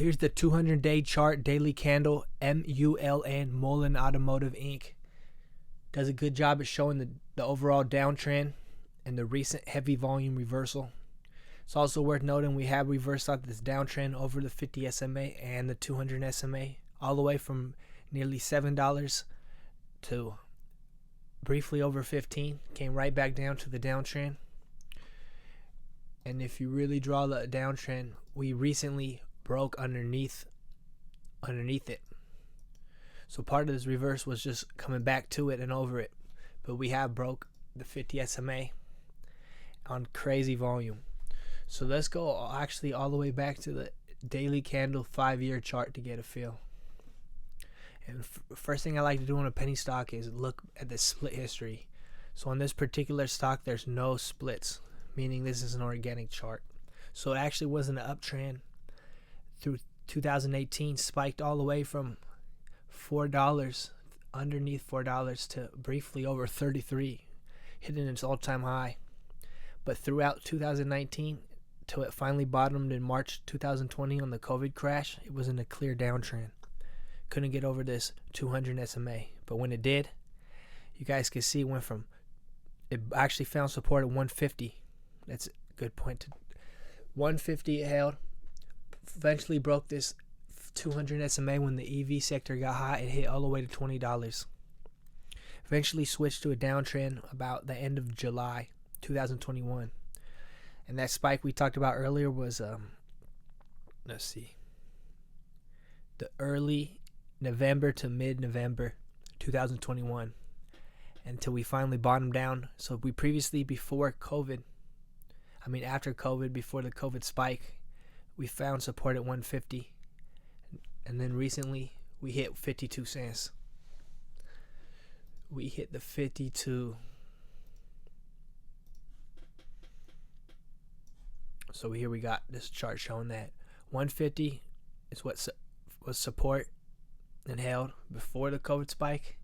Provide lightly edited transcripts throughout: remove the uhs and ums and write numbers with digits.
here's the 200-day chart, daily candle, MULN, Muln Automotive Inc. Does a good job at showing the overall downtrend and the recent heavy volume reversal. It's also worth noting we have reversed out this downtrend over the 50 SMA and the 200 SMA, all the way from nearly $7 to briefly over 15, came right back down to the downtrend. And if you really draw the downtrend, we recently broke underneath it. So part of this reverse was just coming back to it and over it. But we have broke the 50 SMA on crazy volume. So let's go actually all the way back to the daily candle 5-year chart to get a feel. And first thing I like to do on a penny stock is look at the split history. So on this particular stock, there's no splits, meaning this is an organic chart. So it actually was an uptrend through 2018, spiked all the way from $4, underneath $4 to briefly over 33, hitting its all-time high. But throughout 2019, till it finally bottomed in March 2020 on the COVID crash, it was in a clear downtrend. Couldn't get over this 200 SMA. But when it did, you guys can see it actually found support at 150. That's a good point. To 150 it held. Eventually broke this 200 SMA when the EV sector got hot. It hit all the way to $20. Eventually switched to a downtrend about the end of July 2021. And that spike we talked about earlier was, let's see, the early November to mid-November 2021 until we finally bottomed down. So we previously, after COVID, before the COVID spike, we found support at 150. And then recently, we hit 52 cents. We hit the 52. So here we got this chart showing that 150 is what was support and held before the COVID spike.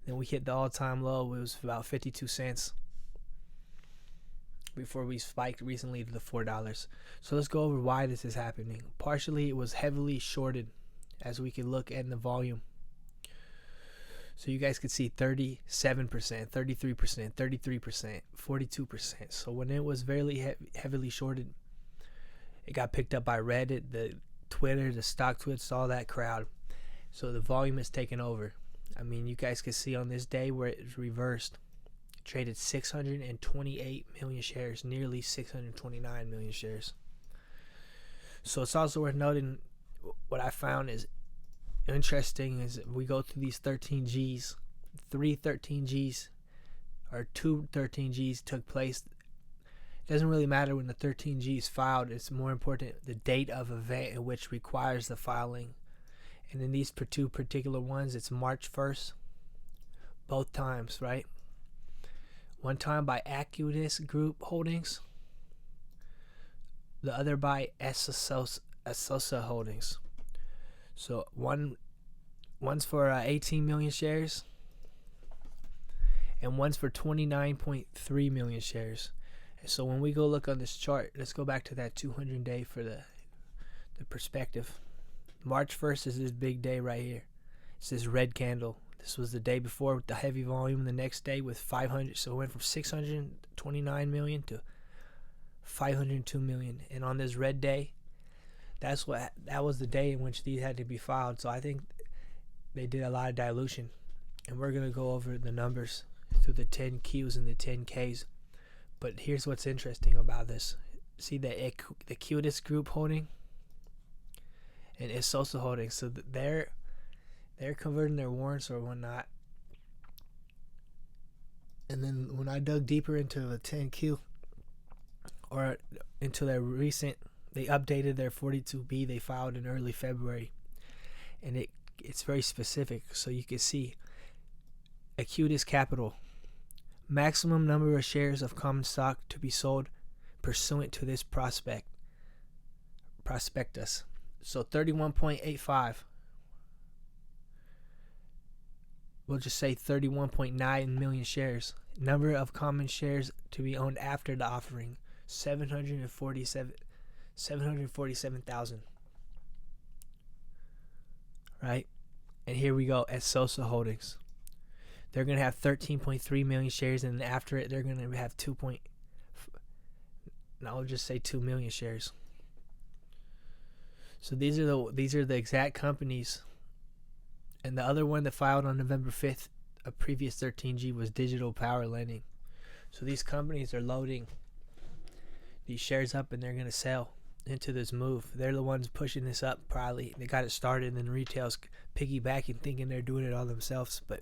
Then we hit the all-time low. It was about 52 cents before we spiked recently to the $4. So let's go over why this is happening. Partially, it was heavily shorted, as we can look at in the volume. So you guys could see 37%, 33%, 33%, 42%. So when it was very heavily shorted, it got picked up by Reddit, the Twitter, the stock twits, all that crowd. So the volume is taken over. I mean, you guys can see on this day where it's reversed, it traded 628 million shares, nearly 629 million shares. So it's also worth noting, what I found is interesting is we go through these 13 Gs, 2 13 Gs took place. It doesn't really matter when the 13 Gs filed. It's more important the date of event in which requires the filing. And in these two particular ones, it's March 1st, both times, right? One time by Acutus Group Holdings, the other by Asosa Holdings. So one's for 18 million shares, and one's for 29.3 million shares. And so when we go look on this chart, let's go back to that 200-day for the perspective. March 1st is this big day right here. It's this red candle. This was the day before with the heavy volume. The next day with 500. So it went from 629 million to 502 million. And on this red day, that was the day in which these had to be filed. So I think they did a lot of dilution. And we're going to go over the numbers through the 10 Qs and the 10 Ks. But here's what's interesting about this. See the Acutus Group holding and Asosa Holdings. So they're converting their warrants or whatnot. And then when I dug deeper into the 10Q or into their recent, they updated their 42B they filed in early February. And it's very specific. So you can see Acutus Capital. Maximum number of shares of common stock to be sold pursuant to this prospectus. So 31.85. We'll just say 31.9 million shares. Number of common shares to be owned after the offering, 747,000. right? And here we go at Sosa Holdings. They're going to have 13.3 million shares, and after it, they're going to have I'll just say 2 million shares. So these are the exact companies. And the other one that filed on November 5th, a previous 13G, was Digital Power Lending. So these companies are loading these shares up, and they're going to sell into this move. They're the ones pushing this up, probably. They got it started, and retail's piggybacking, thinking they're doing it all themselves. But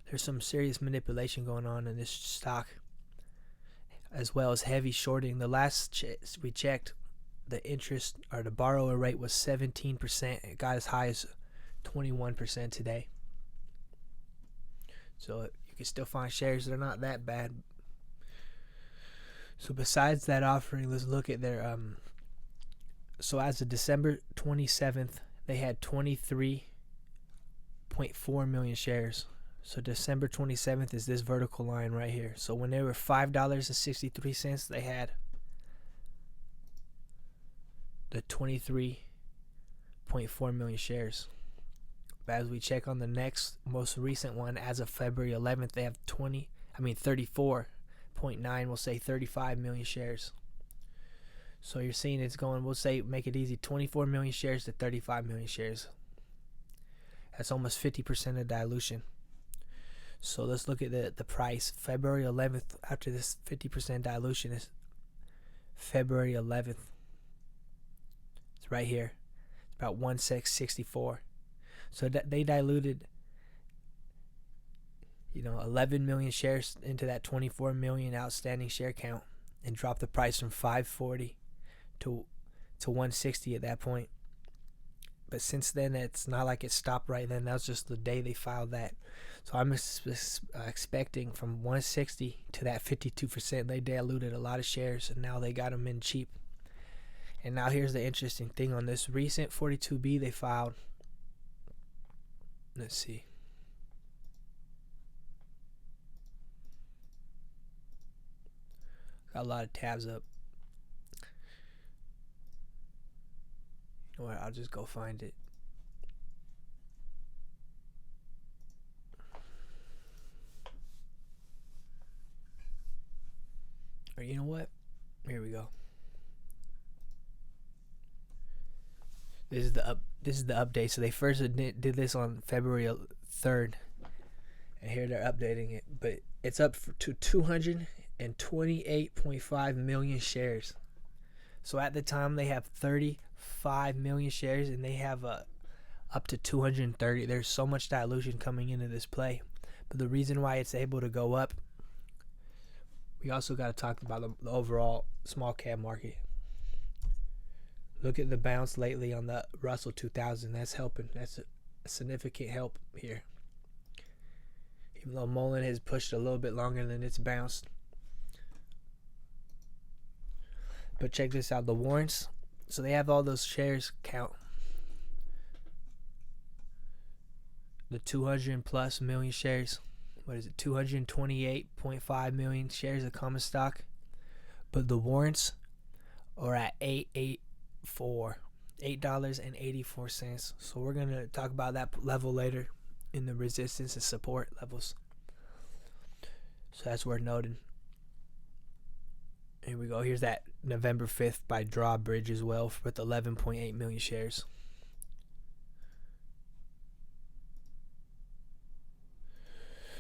there's some serious manipulation going on in this stock, as well as heavy shorting. The last we checked, the interest or the borrower rate was 17%. It got as high as 21% today. So you can still find shares. They're not that bad. So besides that offering, let's look at their so as of December 27th, they had 23.4 million shares. So December 27th is this vertical line right here. So when they were $5.63, they had the 23.4 million shares. But as we check on the next most recent one, as of February 11th, they have 34.9, we'll say 35 million shares. So you're seeing it's going, we'll say, make it easy, 24 million shares to 35 million shares. That's almost 50% of dilution. So let's look at the price. February 11th, after this 50% dilution, is February 11th. It's right here. It's about 1.664. So they diluted, 11 million shares into that 24 million outstanding share count, and dropped the price from 540 to 160 at that point. But since then, it's not like it stopped right then. That was just the day they filed that. So I'm expecting from 160 to that 52%. They diluted a lot of shares, and now they got them in cheap. And now here's the interesting thing on this recent 42B they filed. Let's see. Got a lot of tabs up. You know what? I'll just go find it. Or you know what? Here we go. This is the update. So they first did this on February 3rd, and here they're updating it. But it's up to 228.5 million shares. So at the time they have 35 million shares, and they have up to 230. There's so much dilution coming into this play. But the reason why it's able to go up, we also got to talk about the overall small cap market. Look at the bounce lately on the Russell 2000. That's helping. That's a significant help here. Even though Muln has pushed a little bit longer than it's bounced. But check this out. The warrants. So they have all those shares count. The 200 plus million shares. What is it? 228.5 million shares of common stock. But the warrants are at $8.84. So we're going to talk about that level later in the resistance and support levels. So that's worth noting. Here we go. Here's that November 5th by drawbridge as well with 11.8 million shares.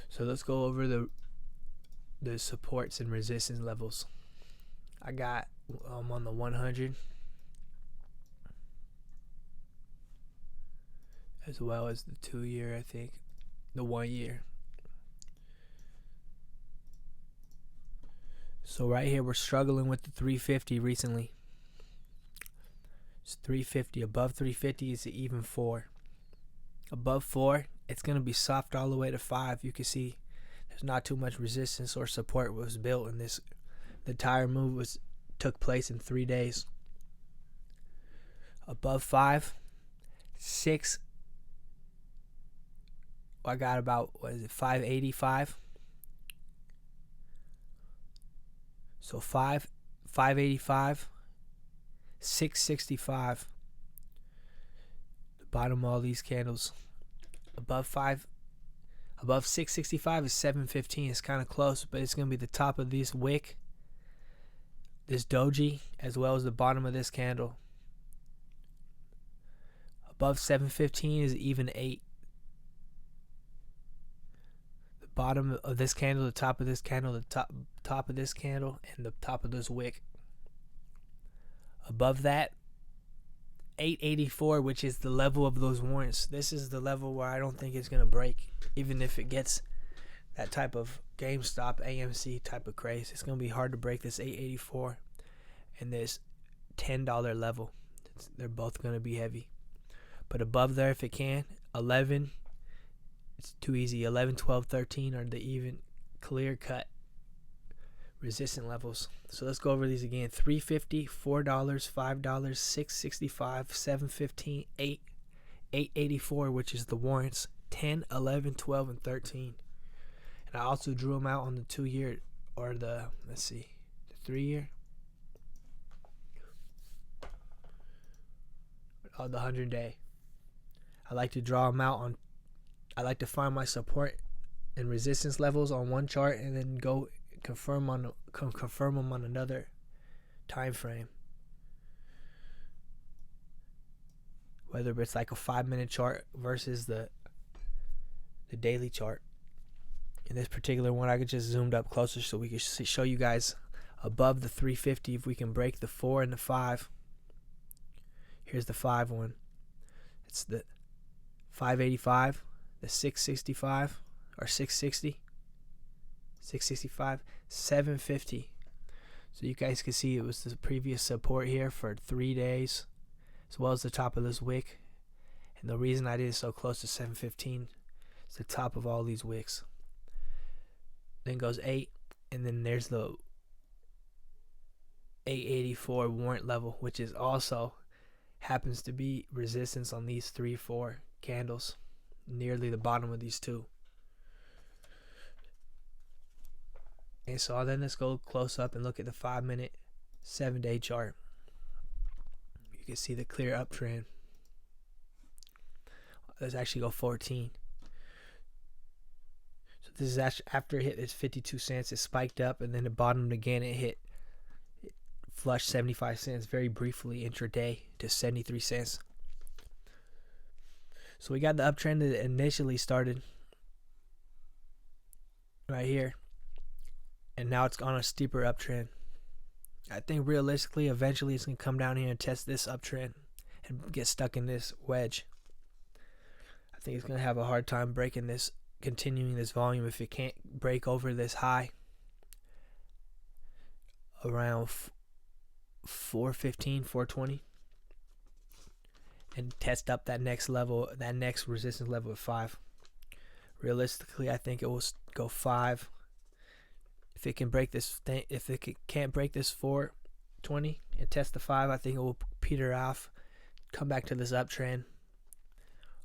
So let's go over the supports and resistance levels. I got on the 100 as well as the 2 year, I think, the 1 year. So right here we're struggling with the 350 recently. It's 350. Above 350 is even 4. Above 4, it's going to be soft all the way to 5. You can see there's not too much resistance or support was built in this. The entire move took place in 3 days. Above 5, 6. I got about, 585. So 585, 665. Bottom of all these candles. Above 665 is 715. It's kind of close, but it's going to be the top of this wick, this doji, as well as the bottom of this candle. Above 715 is even 8. The bottom of this candle, the top of this candle, the top of this candle, and the top of this wick. Above that, 884, which is the level of those warrants. This is the level where I don't think it's going to break, even if it gets that type of GameStop, AMC type of craze. It's going to be hard to break this 884 and this $10 level. They're both going to be heavy. But above there, if it can, 11, it's too easy. 11, 12, 13 are the even clear-cut resistant levels. So let's go over these again. $3.50, $4, $5, $6.65, $7.15, $8, $8.84, which is the warrants, 10, 11, 12, and 13. And I also drew them out on the 2-year, or the 3-year. Oh, the 100-day. I like to draw them out on. I like to find my support and resistance levels on one chart, and then go confirm them on another time frame. Whether it's like a 5-minute chart versus the daily chart. In this particular one, I could just zoomed up closer so we could show you guys above the 350 if we can break the 4 and the 5. Here's the 5 one. It's the 585, the 665 or 660. 665, 750. So you guys can see it was the previous support here for 3 days, as well as the top of this wick. And the reason I did it so close to 715 is the top of all these wicks. Then goes 8, and then there's the 884 warrant level, which is also happens to be resistance on these 3-4 candles, nearly the bottom of these two. And so then let's go close up and look at the 5-minute, 7-day chart. You can see the clear uptrend. Let's actually go 14. So this is actually after it hit its 52 cents. It spiked up and then it bottomed again. It flushed 75 cents very briefly intraday to 73 cents. So we got the uptrend that initially started right here. And now it's on a steeper uptrend. I think realistically, eventually it's going to come down here and test this uptrend and get stuck in this wedge. I think it's going to have a hard time breaking this, continuing this volume if it can't break over this high around 415, 420 and test up that next level, that next resistance level at 5. Realistically, I think it will go 5. If it can break this thing, if it can't break this 420 and test the 5, I think it will peter off, come back to this uptrend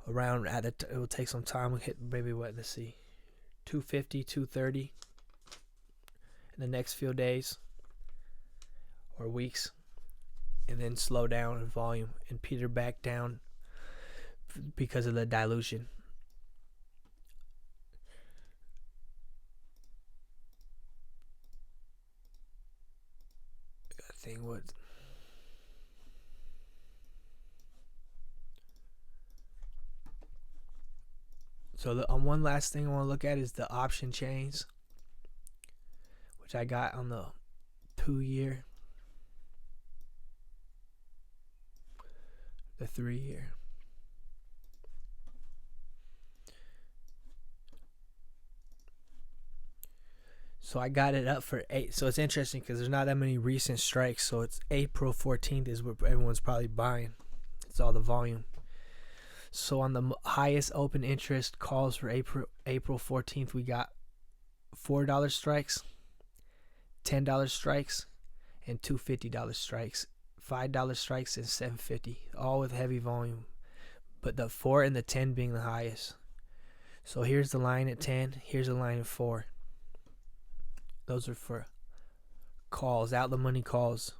around it will take some time. We'll hit maybe 250, 230 in the next few days or weeks, and then slow down in volume and peter back down because of the dilution. So one last thing I want to look at is the option chains, which I got on the 2-year, the 3-year. So I got it up for 8. So it's interesting because there's not that many recent strikes. So it's April 14th is what everyone's probably buying. It's all the volume. So on the highest open interest calls for April 14th, we got $4 strikes, $10 strikes, and two $50 strikes, $5 strikes, and $7.50, all with heavy volume. But the 4 and the 10 being the highest. So here's the line at 10. Here's the line at 4. Those are for calls, out the money calls.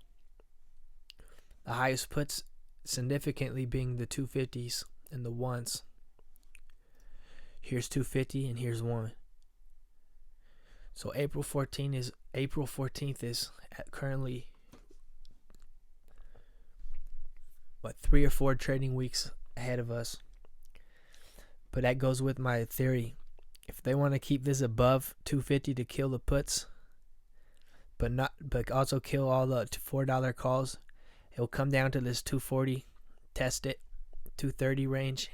The highest puts significantly being the 250s and the ones. Here's 250 and here's 1. So April 14th is currently 3 or 4 trading weeks ahead of us. But that goes with my theory. If they want to keep this above 250 to kill the puts, but also kill all the $4 calls, it will come down to this 240, test it, 230 range,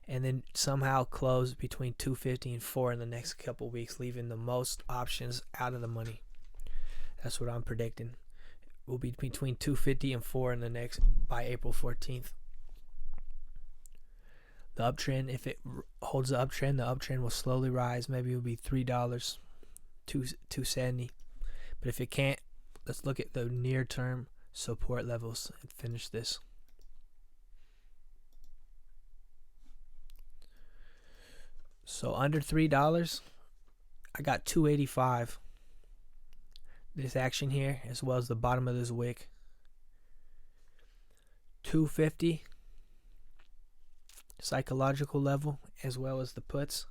and then somehow close between 250 and 4 in the next couple weeks, leaving the most options out of the money. That's what I'm predicting. It will be between 250 and 4 in the next by April 14th. The uptrend, if it holds the uptrend will slowly rise. Maybe it will be $3, $2.70. But if it can't, let's look at the near-term support levels and finish this. So under $3, I got 285. This action here, as well as the bottom of this wick. 250 psychological level, as well as the puts.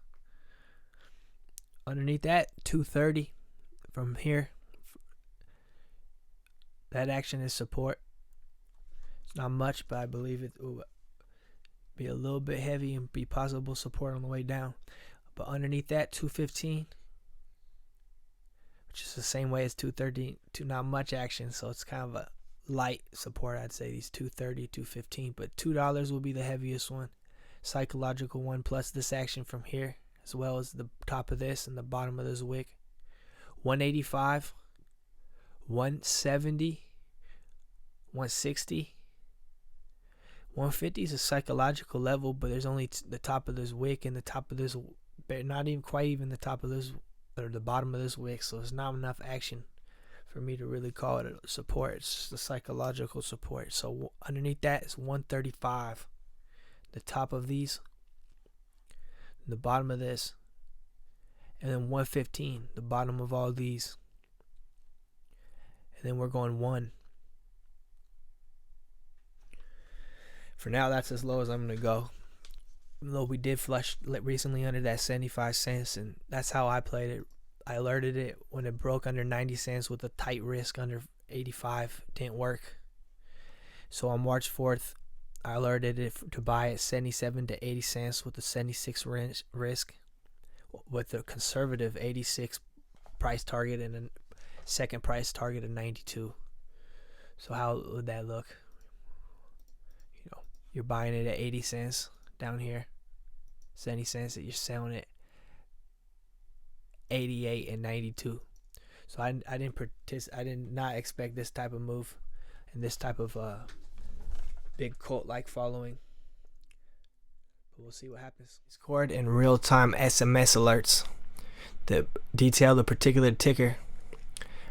Underneath that, 230 from here. That action is support. It's not much, but I believe it will be a little bit heavy and be possible support on the way down. But underneath that, 215, which is the same way as 230, not much action, so it's kind of a light support. I'd say these 230, 215, but $2 will be the heaviest one, psychological one, plus this action from here, as well as the top of this and the bottom of this wick. 185, 170, 160, 150 is a psychological level, but there's only the top of this wick and the top of this, not even quite even the top of this or the bottom of this wick, so it's not enough action for me to really call it a support. It's just a psychological support. So underneath that is 135, the top of these, the bottom of this, and then 115, the bottom of all these, and then we're going 1. For now, that's as low as I'm going to go. Even though we did flush recently under that 75 cents, and that's how I played it. I alerted it when it broke under 90 cents with a tight risk under 85. Didn't work. So on March 4th, I alerted it to buy at 77 to 80 cents with a 76 risk, with a conservative 86 price target and a second price target of 92. So how would that look? You know, you're buying it at 80 cents down here, 70 cents that you're selling it 88 and 92. So I did not expect this type of move and this type of big cult-like following. But we'll see what happens. Discord and real-time SMS alerts that detail the particular ticker,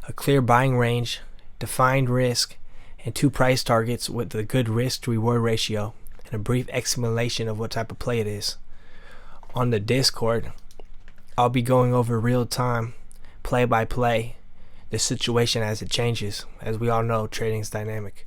a clear buying range, defined risk, and 2 price targets with a good risk-to-reward ratio, and a brief explanation of what type of play it is. On the Discord, I'll be going over real-time, play-by-play, the situation as it changes. As we all know, trading is dynamic.